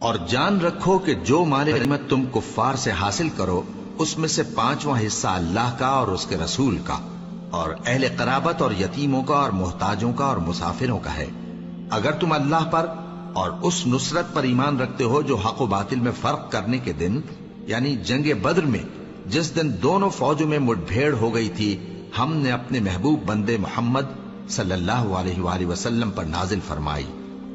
اور جان رکھو کہ جو مال غنیمت تم کفار سے حاصل کرو اس میں سے 5واں حصہ اللہ کا اور اس کے رسول کا اور اہل قرابت اور یتیموں کا اور محتاجوں کا اور مسافروں کا ہے۔ اگر تم اللہ پر اور اس نصرت پر ایمان رکھتے ہو جو حق و باطل میں فرق کرنے کے دن یعنی جنگ بدر میں جس دن دونوں فوجوں میں مٹ بھیڑ ہو گئی تھی ہم نے اپنے محبوب بندے محمد صلی اللہ علیہ وآلہ وسلم پر نازل فرمائی،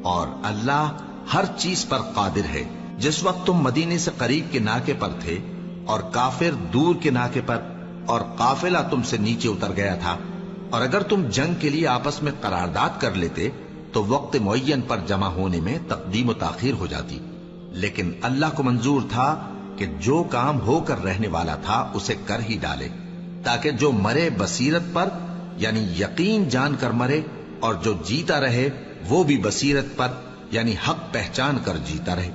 اور اللہ ہر چیز پر قادر ہے۔ جس وقت تم مدینے سے قریب کے ناکے پر تھے اور کافر دور کے ناکے پر اور قافلہ تم سے نیچے اتر گیا تھا، اور اگر تم جنگ کے لیے آپس میں قرارداد کر لیتے تو وقت معین پر جمع ہونے میں تقدیم و تاخیر ہو جاتی، لیکن اللہ کو منظور تھا کہ جو کام ہو کر رہنے والا تھا اسے کر ہی ڈالے، تاکہ جو مرے بصیرت پر یعنی یقین جان کر مرے، اور جو جیتا رہے وہ بھی بصیرت پر یعنی حق پہچان کر جیتا رہے۔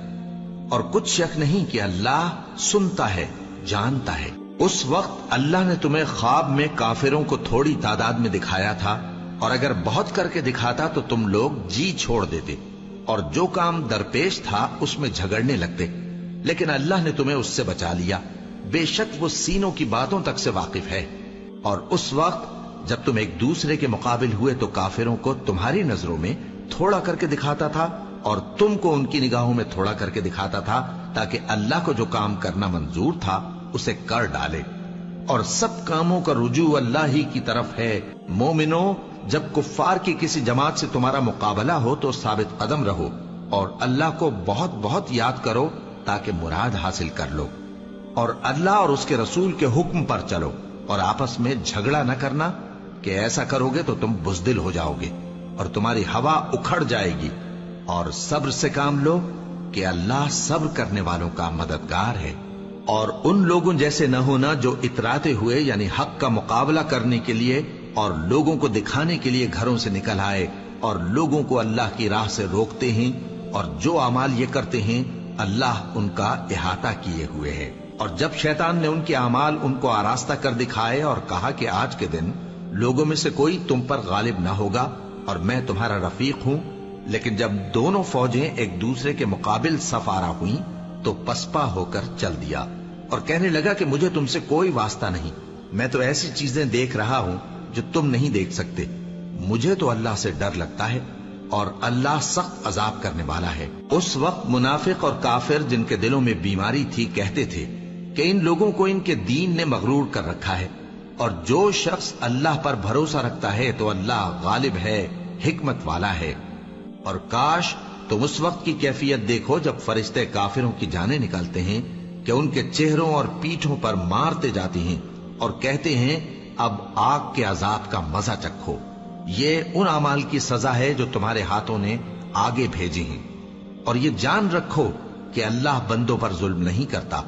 اور کچھ شک نہیں کہ اللہ سنتا ہے، جانتا ہے۔ اس وقت اللہ نے تمہیں خواب میں کافروں کو تھوڑی تعداد میں دکھایا تھا، اور اگر بہت کر کے دکھاتا تو تم لوگ جی چھوڑ دیتے اور جو کام درپیش تھا اس میں جھگڑنے لگتے، لیکن اللہ نے تمہیں اس سے بچا لیا، بے شک وہ سینوں کی باتوں تک سے واقف ہے۔ اور اس وقت جب تم ایک دوسرے کے مقابل ہوئے تو کافروں کو تمہاری نظروں میں تھوڑا کر کے دکھاتا تھا اور تم کو ان کی نگاہوں میں تھوڑا کر کے دکھاتا تھا، تاکہ اللہ کو جو کام کرنا منظور تھا اسے کر ڈالے۔ اور سب کاموں کا رجوع اللہ ہی کی طرف ہے۔ مومنو، جب کفار کی کسی جماعت سے تمہارا مقابلہ ہو تو ثابت قدم رہو اور اللہ کو بہت بہت یاد کرو تاکہ مراد حاصل کر لو، اور اللہ اور اس کے رسول کے حکم پر چلو، اور آپس میں جھگڑا نہ کرنا کہ ایسا کرو گے تو تم بزدل ہو جاؤ گے اور تمہاری ہوا اکھڑ جائے گی، اور صبر سے کام لو کہ اللہ صبر کرنے والوں کا مددگار ہے۔ اور ان لوگوں جیسے نہ ہونا جو اتراتے ہوئے یعنی حق کا مقابلہ کرنے کے لیے اور لوگوں کو دکھانے کے لیے گھروں سے نکل آئے اور لوگوں کو اللہ کی راہ سے روکتے ہیں، اور جو اعمال یہ کرتے ہیں اللہ ان کا احاطہ کیے ہوئے ہے۔ اور جب شیطان نے ان کے اعمال ان کو آراستہ کر دکھائے اور کہا کہ آج کے دن لوگوں میں سے کوئی تم پر غالب نہ ہوگا اور میں تمہارا رفیق ہوں، لیکن جب دونوں فوجیں ایک دوسرے کے مقابل صف آرا ہوئیں تو پسپا ہو کر چل دیا اور کہنے لگا کہ مجھے تم سے کوئی واسطہ نہیں، میں تو ایسی چیزیں دیکھ رہا ہوں جو تم نہیں دیکھ سکتے، مجھے تو اللہ سے ڈر لگتا ہے اور اللہ سخت عذاب کرنے والا ہے۔ اس وقت منافق اور کافر جن کے دلوں میں بیماری تھی کہتے تھے کہ ان لوگوں کو ان کے دین نے مغرور کر رکھا ہے، اور جو شخص اللہ پر بھروسہ رکھتا ہے تو اللہ غالب ہے، حکمت والا ہے۔ اور کاش تم اس وقت کی کیفیت دیکھو جب فرشتے کافروں کی جانیں نکالتے ہیں کہ ان کے چہروں اور پیٹھوں پر مارتے جاتے ہیں اور کہتے ہیں اب آگ کے عذاب کا مزہ چکھو، یہ ان اعمال کی سزا ہے جو تمہارے ہاتھوں نے آگے بھیجی ہیں۔ اور یہ جان رکھو کہ اللہ بندوں پر ظلم نہیں کرتا،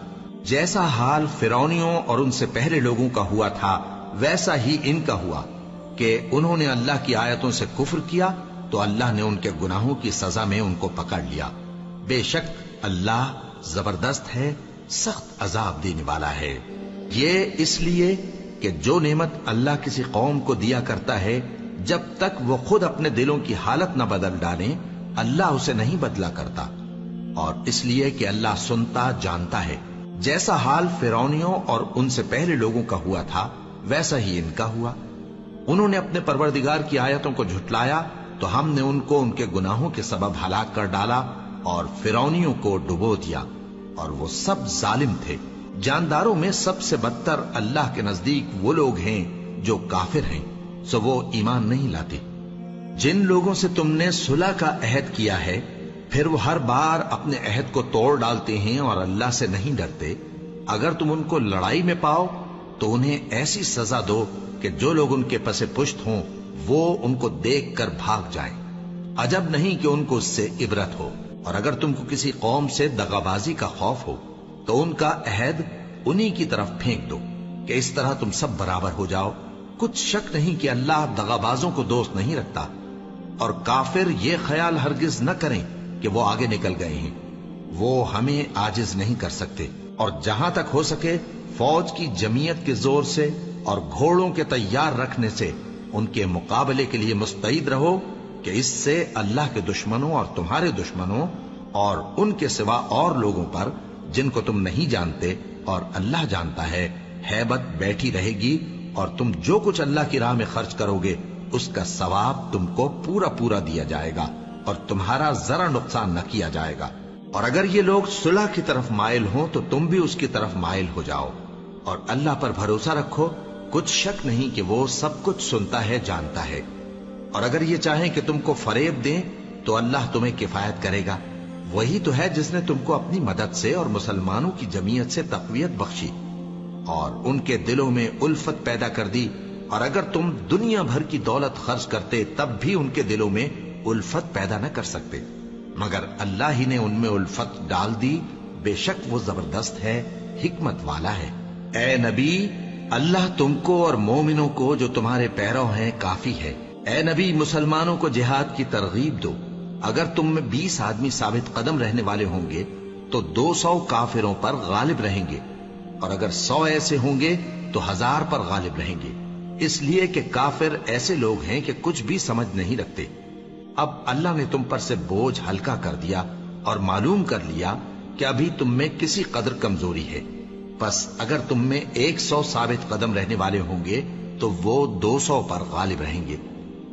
جیسا حال فرعونیوں اور ان سے پہلے لوگوں کا ہوا تھا ویسا ہی ان کا ہوا کہ انہوں نے اللہ کی آیتوں سے کفر کیا تو اللہ نے ان کے گناہوں کی سزا میں ان کو پکڑ لیا۔ بے شک اللہ زبردست ہے، سخت عذاب دینے والا ہے۔ یہ اس لیے کہ جو نعمت اللہ کسی قوم کو دیا کرتا ہے جب تک وہ خود اپنے دلوں کی حالت نہ بدل ڈالیں اللہ اسے نہیں بدلا کرتا، اور اس لیے کہ اللہ سنتا جانتا ہے۔ جیسا حال فرعونیوں اور ان سے پہلے لوگوں کا ہوا تھا ویسا ہی ان کا ہوا۔ انہوں نے اپنے پروردگار کی آیتوں کو جھٹلایا تو ہم نے ان کو ان کے گناہوں کے سبب ہلاک کر ڈالا اور فرعونیوں کو ڈبو دیا، اور وہ سب ظالم تھے۔ جانداروں میں سب سے بدتر اللہ کے نزدیک وہ لوگ ہیں جو کافر ہیں، سو وہ ایمان نہیں لاتے۔ جن لوگوں سے تم نے صلح کا عہد کیا ہے پھر وہ ہر بار اپنے عہد کو توڑ ڈالتے ہیں اور اللہ سے نہیں ڈرتے، اگر تم ان کو لڑائی میں پاؤ تو انہیں ایسی سزا دو کہ جو لوگ ان کے پس پشت ہوں وہ ان کو دیکھ کر بھاگ جائیں، عجب نہیں کہ ان کو اس سے عبرت ہو۔ اور اگر تم کو کسی قوم سے دغابازی کا خوف ہو تو ان کا عہد انہی کی طرف پھینک دو کہ اس طرح تم سب برابر ہو جاؤ۔ کچھ شک نہیں کہ اللہ دغابازوں کو دوست نہیں رکھتا، اور کافر یہ خیال ہرگز نہ کریں کہ وہ آگے نکل گئے ہیں، وہ ہمیں عاجز نہیں کر سکتے۔ اور جہاں تک ہو سکے فوج کی جمعیت کے زور سے اور گھوڑوں کے تیار رکھنے سے ان کے مقابلے کے لیے مستعد رہو کہ اس سے اللہ کے دشمنوں اور تمہارے دشمنوں اور ان کے سوا اور لوگوں پر جن کو تم نہیں جانتے اور اللہ جانتا ہے ہیبت بیٹھی رہے گی، اور تم جو کچھ اللہ کی راہ میں خرچ کرو گے اس کا ثواب تم کو پورا پورا دیا جائے گا، اور تمہارا ذرا نقصان نہ کیا جائے گا۔ اور اگر یہ لوگ صلح کی طرف مائل ہوں تو تم بھی اس کی طرف مائل ہو جاؤ، اور اللہ پر بھروسہ رکھو، کچھ شک نہیں کہ وہ سب کچھ سنتا ہے، جانتا ہے۔ اور اگر یہ چاہیں کہ تم کو فریب دیں تو اللہ تمہیں کفایت کرے گا، وہی تو ہے جس نے تم کو اپنی مدد سے اور مسلمانوں کی جمعیت سے تقویت بخشی اور ان کے دلوں میں الفت پیدا کر دی، اور اگر تم دنیا بھر کی دولت خرچ کرتے تب بھی ان کے دلوں میں الفت پیدا نہ کر سکتے، مگر اللہ ہی نے ان میں الفت ڈال دی، بے شک وہ زبردست ہے، حکمت والا ہے۔ اے نبی، اللہ تم کو اور مومنوں کو جو تمہارے پیرو ہیں کافی ہے۔ اے نبی، مسلمانوں کو جہاد کی ترغیب دو۔ اگر تم میں 20 آدمی ثابت قدم رہنے والے ہوں گے تو 200 کافروں پر غالب رہیں گے، اور اگر 100 ایسے ہوں گے تو 1000 پر غالب رہیں گے، اس لیے کہ کافر ایسے لوگ ہیں کہ کچھ بھی سمجھ نہیں رکھتے۔ اب اللہ نے تم پر سے بوجھ ہلکا کر دیا اور معلوم کر لیا کہ ابھی تم میں کسی قدر کمزوری ہے، پس اگر تم میں 100 ثابت قدم رہنے والے ہوں گے تو وہ 200 پر غالب رہیں گے،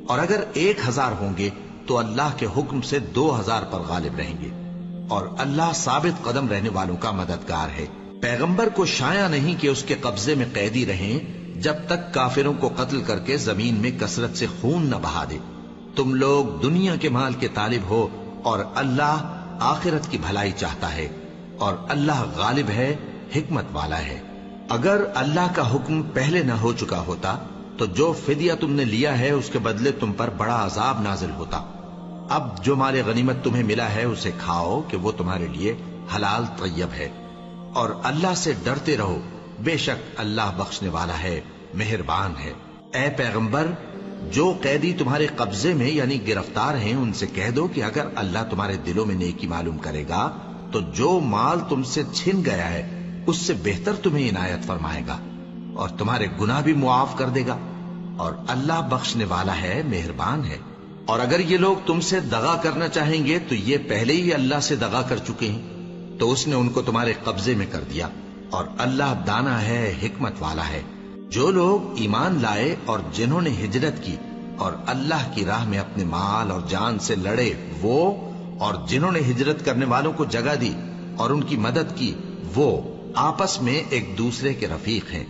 اور اگر 1000 ہوں گے تو اللہ کے حکم سے 2000 پر غالب رہیں گے، اور اللہ ثابت قدم رہنے والوں کا مددگار ہے۔ پیغمبر کو شایع نہیں کہ اس کے قبضے میں قیدی رہیں جب تک کافروں کو قتل کر کے زمین میں کثرت سے خون نہ بہا دے۔ تم لوگ دنیا کے مال کے طالب ہو اور اللہ آخرت کی بھلائی چاہتا ہے، اور اللہ غالب ہے، حکمت والا ہے۔ اگر اللہ کا حکم پہلے نہ ہو چکا ہوتا تو جو فدیہ تم نے لیا ہے اس کے بدلے تم پر بڑا عذاب نازل ہوتا۔ اب جو مال غنیمت تمہیں ملا ہے اسے کھاؤ کہ وہ تمہارے لیے حلال طیب ہے، اور اللہ سے ڈرتے رہو، بے شک اللہ بخشنے والا ہے، مہربان ہے۔ اے پیغمبر، جو قیدی تمہارے قبضے میں یعنی گرفتار ہیں ان سے کہہ دو کہ اگر اللہ تمہارے دلوں میں نیکی معلوم کرے گا تو جو مال تم سے چھن گیا ہے اس سے بہتر تمہیں عنایت فرمائے گا، اور تمہارے گناہ بھی معاف کر دے گا، اور اللہ بخشنے والا ہے، مہربان ہے۔ اور اگر یہ لوگ تم سے دغا کرنا چاہیں گے تو یہ پہلے ہی اللہ سے دغا کر چکے ہیں، تو اس نے ان کو تمہارے قبضے میں کر دیا، اور اللہ دانا ہے، حکمت والا ہے۔ جو لوگ ایمان لائے اور جنہوں نے ہجرت کی اور اللہ کی راہ میں اپنے مال اور جان سے لڑے، وہ اور جنہوں نے ہجرت کرنے والوں کو جگہ دی اور ان کی مدد کی، وہ آپس میں ایک دوسرے کے رفیق ہیں۔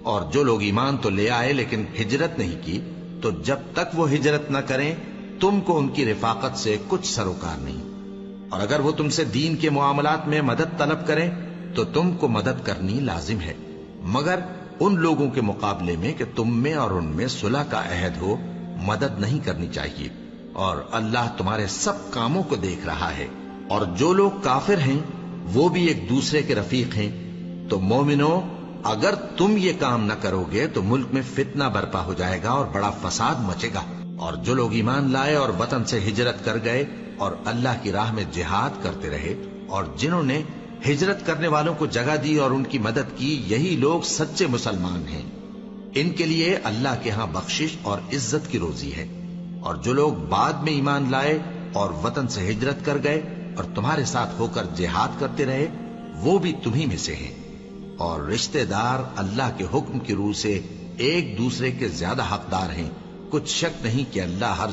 اور جو لوگ ایمان تو لے آئے لیکن ہجرت نہیں کی، تو جب تک وہ ہجرت نہ کریں تم کو ان کی رفاقت سے کچھ سروکار نہیں، اور اگر وہ تم سے دین کے معاملات میں مدد طلب کریں تو تم کو مدد کرنی لازم ہے، مگر ان لوگوں کے مقابلے میں کہ تم میں اور ان میں صلح کا عہد ہو مدد نہیں کرنی چاہیے، اور اللہ تمہارے سب کاموں کو دیکھ رہا ہے۔ اور جو لوگ کافر ہیں وہ بھی ایک دوسرے کے رفیق ہیں۔ تو مومنو، اگر تم یہ کام نہ کرو گے تو ملک میں فتنہ برپا ہو جائے گا اور بڑا فساد مچے گا۔ اور جو لوگ ایمان لائے اور وطن سے ہجرت کر گئے اور اللہ کی راہ میں جہاد کرتے رہے، اور جنہوں نے ہجرت کرنے والوں کو جگہ دی اور ان کی مدد کی، یہی لوگ سچے مسلمان ہیں۔ ان کے لیے اللہ کے ہاں بخشش اور عزت کی روزی ہے۔ اور جو لوگ بعد میں ایمان لائے اور وطن سے ہجرت کر گئے اور تمہارے ساتھ ہو کر جہاد کرتے رہے، وہ بھی تمہیں میں سے ہیں۔ اور رشتہ دار اللہ کے حکم کی روح سے ایک دوسرے کے زیادہ حقدار ہیں، کچھ شک نہیں کہ اللہ ہر